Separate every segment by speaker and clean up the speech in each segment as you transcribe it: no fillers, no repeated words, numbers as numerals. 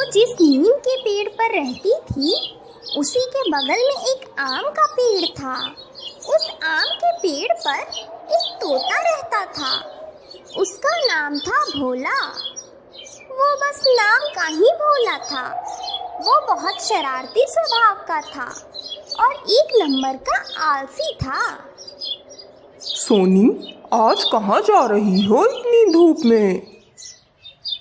Speaker 1: जिस नीम के पेड़ पर रहती थी उसी के बगल में एक आम का पेड़ था। उस आम के पेड़ पर एक तोता रहता था। उसका नाम था भोला। वो बस नाम का ही भोला था। वो बहुत शरारती स्वभाव का था और एक नंबर का आलसी था।
Speaker 2: सोनी, आज कहाँ जा रही हो इतनी धूप में?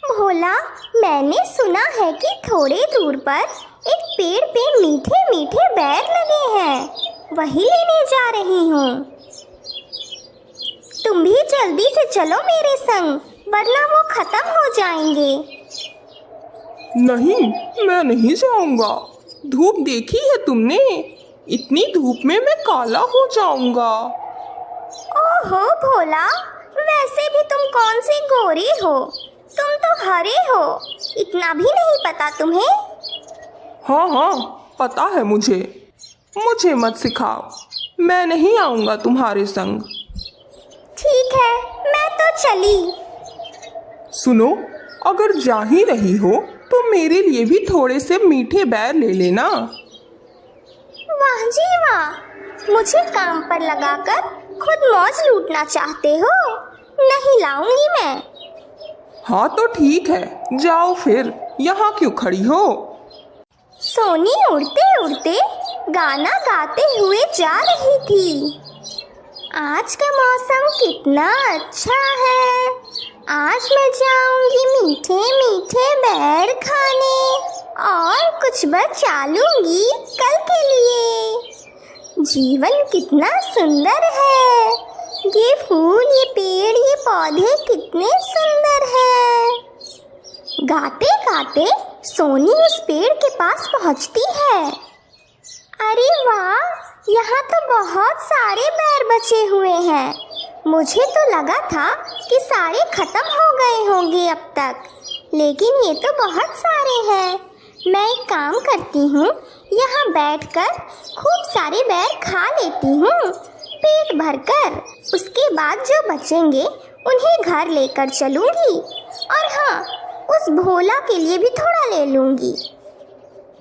Speaker 1: भोला, मैंने सुना है कि थोड़े दूर पर एक पेड़ पे मीठे मीठे बेर लगे हैं, वही लेने जा रही हूँ। तुम भी जल्दी से चलो मेरे संग, वरना वो खत्म हो जाएंगे।
Speaker 2: नहीं, मैं नहीं जाऊंगा। धूप देखी है तुमने? इतनी धूप में मैं काला हो जाऊंगा।
Speaker 1: ओहो भोला, वैसे भी तुम कौन सी गोरी हो, तुम तो हरे हो। इतना भी नहीं पता तुम्हें?
Speaker 2: हाँ हाँ, पता है मुझे। मुझे मत सिखाओ, मैं नहीं आऊंगा तुम्हारे संग।
Speaker 1: ठीक है, मैं तो चली।
Speaker 2: सुनो, अगर जा ही रही हो तो मेरे लिए भी थोड़े से मीठे बेर ले लेना।
Speaker 1: वाह जी वाह, मुझे काम पर लगाकर खुद मौज लूटना चाहते हो? नहीं लाऊंगी मैं।
Speaker 2: हाँ तो ठीक है, जाओ फिर, यहाँ क्यों खड़ी हो?
Speaker 1: सोनी उड़ते उड़ते गाना गाते हुए जा रही थी। आज का मौसम कितना अच्छा है। आज मैं जाऊंगी मीठे मीठे बेर खाने और कुछ बचा लूंगी कल के लिए। जीवन कितना सुंदर है। ये फूल, ये पेड़, ये पौधे कितने सुंदर हैं। गाते गाते सोनी उस पेड़ के पास पहुंचती है। अरे वाह, यहाँ तो बहुत सारे बेर बचे हुए हैं। मुझे तो लगा था कि सारे खत्म हो गए होंगे अब तक, लेकिन ये तो बहुत सारे हैं। मैं एक काम करती हूँ, यहाँ बैठकर खूब सारे बेर खा लेती हूँ पेट भरकर। उसके बाद जो बचेंगे उन्हें घर लेकर चलूँगी और हाँ, उस भोला के लिए भी थोड़ा ले लूँगी।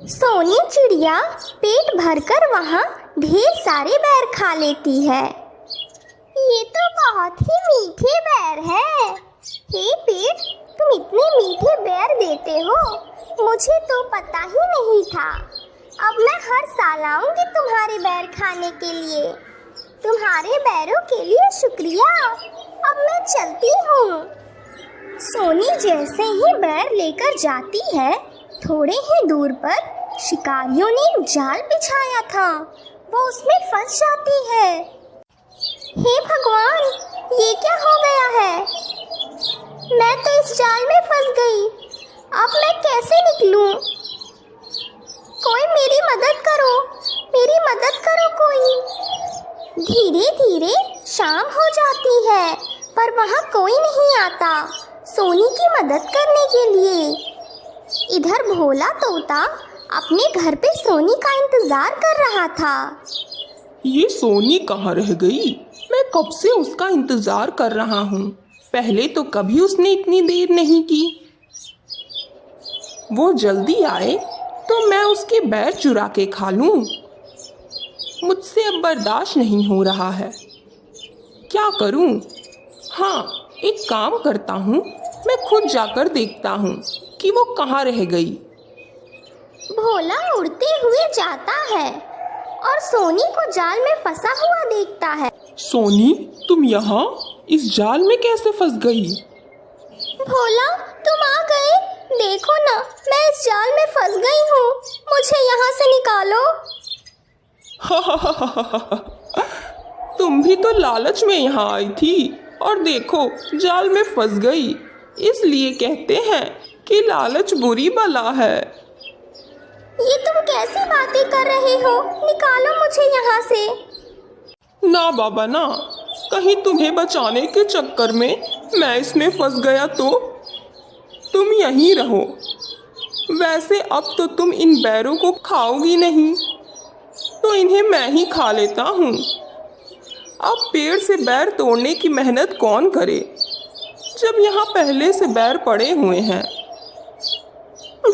Speaker 1: सोनी चिड़िया पेट भरकर वहाँ ढेर सारे बेर खा लेती है। ये तो बहुत ही मीठे बेर हैं। हे पेट, तुम इतने मीठे बेर देते हो, मुझे तो पता ही नहीं था। अब मैं हर साल आऊंगी तुम्हारे बेर खाने के लिए। तुम्हारे बैरों के लिए शुक्रिया। अब मैं चलती हूँ। सोनी जैसे ही बैर लेकर जाती है, थोड़े ही दूर पर शिकारियों ने एक जाल बिछाया था। वो उसमें फंस जाती है। हे भगवान, ये क्या हो गया है? मैं तो इस जाल में फंस गई। अब मैं कैसे निकलूं? कोई मेरी मदद करो, मेरी मदद करो कोई। धीरे धीरे शाम हो जाती है, पर वहाँ कोई नहीं आता सोनी की मदद करने के लिए। इधर भोला तोता अपने घर पे सोनी का इंतजार कर रहा था।
Speaker 2: ये सोनी कहाँ रह गई? मैं कब से उसका इंतजार कर रहा हूँ। पहले तो कभी उसने इतनी देर नहीं की। वो जल्दी आए तो मैं उसके बैर चुरा के खा लूं। मुझसे अब बर्दाश्त नहीं हो रहा है। क्या करूं? हाँ, एक काम करता हूँ, मैं खुद जाकर देखता हूँ कि वो कहाँ रह गई।
Speaker 1: भोला उड़ते हुए जाता है और सोनी को जाल में फंसा हुआ देखता है।
Speaker 2: सोनी, तुम यहाँ इस जाल में कैसे फंस गई?
Speaker 1: भोला, तुम आ गए। देखो ना, मैं इस जाल में फंस गई हूँ। मुझे यहाँ से निकालो।
Speaker 2: तुम भी तो लालच में यहाँ आई थी और देखो जाल में फंस गई। इसलिए कहते हैं कि लालच बुरी बला है।
Speaker 1: ये तुम कैसी बातें कर रहे हो? निकालो मुझे यहाँ से।
Speaker 2: ना बाबा ना, कहीं तुम्हें बचाने के चक्कर में मैं इसमें फंस गया तो? तुम यहीं रहो। वैसे अब तो तुम इन बैरों को खाओगी नहीं, तो इन्हें मैं ही खा लेता हूँ। अब पेड़ से बैर तोड़ने की मेहनत कौन करे, जब यहाँ पहले से बैर पड़े हुए हैं।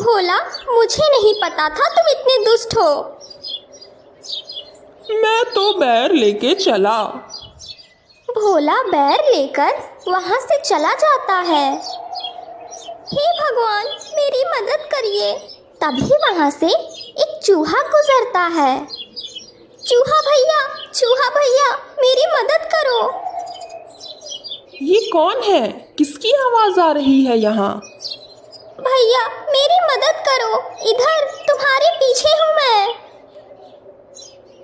Speaker 1: भोला, मुझे नहीं पता था तुम इतने दुष्ट हो।
Speaker 2: मैं तो बैर लेके चला।
Speaker 1: भोला बैर लेकर वहाँ से चला जाता है। हे भगवान, मेरी मदद करिए। तभी वहाँ से एक चूहा गुजरता है। चूहा भैया, मेरी मदद करो।
Speaker 2: ये कौन है? किसकी आवाज आ रही है यहाँ?
Speaker 1: भैया, मेरी मदद करो, इधर तुम्हारे पीछे हूँ मैं।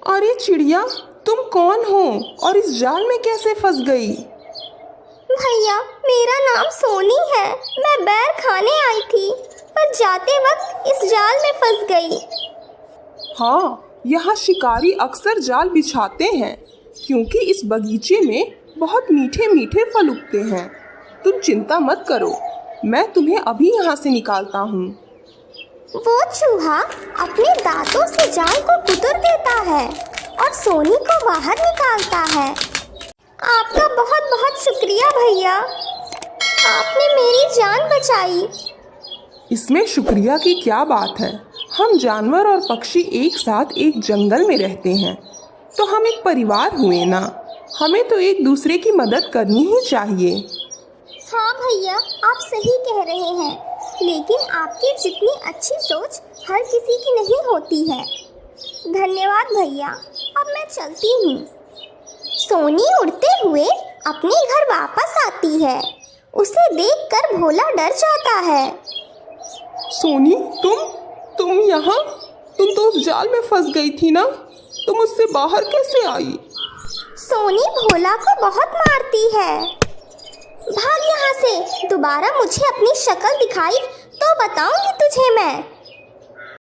Speaker 2: अरे चिड़िया, तुम कौन हो और इस जाल में कैसे फंस गई?
Speaker 1: भैया, मेरा नाम सोनी है। मैं बैर खाने आई थी, पर जाते वक्त इस जाल में फंस गई।
Speaker 2: हाँ, यहाँ शिकारी अक्सर जाल बिछाते हैं क्योंकि इस बगीचे में बहुत मीठे मीठे फल उगते हैं। तुम चिंता मत करो, मैं तुम्हें अभी यहाँ से निकालता हूँ।
Speaker 1: वो चूहा अपने दांतों से जाल को कुतर देता है और सोनी को बाहर निकालता है। आपका बहुत बहुत शुक्रिया भैया, आपने मेरी जान बचाई।
Speaker 2: इसमें शुक्रिया की क्या बात है? हम जानवर और पक्षी एक साथ एक जंगल में रहते हैं, तो हम एक परिवार हुए ना। हमें तो एक दूसरे की मदद करनी ही चाहिए।
Speaker 1: हाँ भैया, आप सही कह रहे हैं, लेकिन आपकी जितनी अच्छी सोच हर किसी की नहीं होती है। धन्यवाद भैया, अब मैं चलती हूँ। सोनी उड़ते हुए अपने घर वापस आती है। उसे देखकर भोला डर जाता है।
Speaker 2: सोनी, तुम यहाँ? तुम तो उस जाल में फंस गई थी ना? तुम उससे बाहर कैसे आई?
Speaker 1: सोनी भोला को बहुत मारती है। भाग यहाँ से, दोबारा मुझे अपनी शक्ल दिखाई तो बताऊंगी तुझे मैं।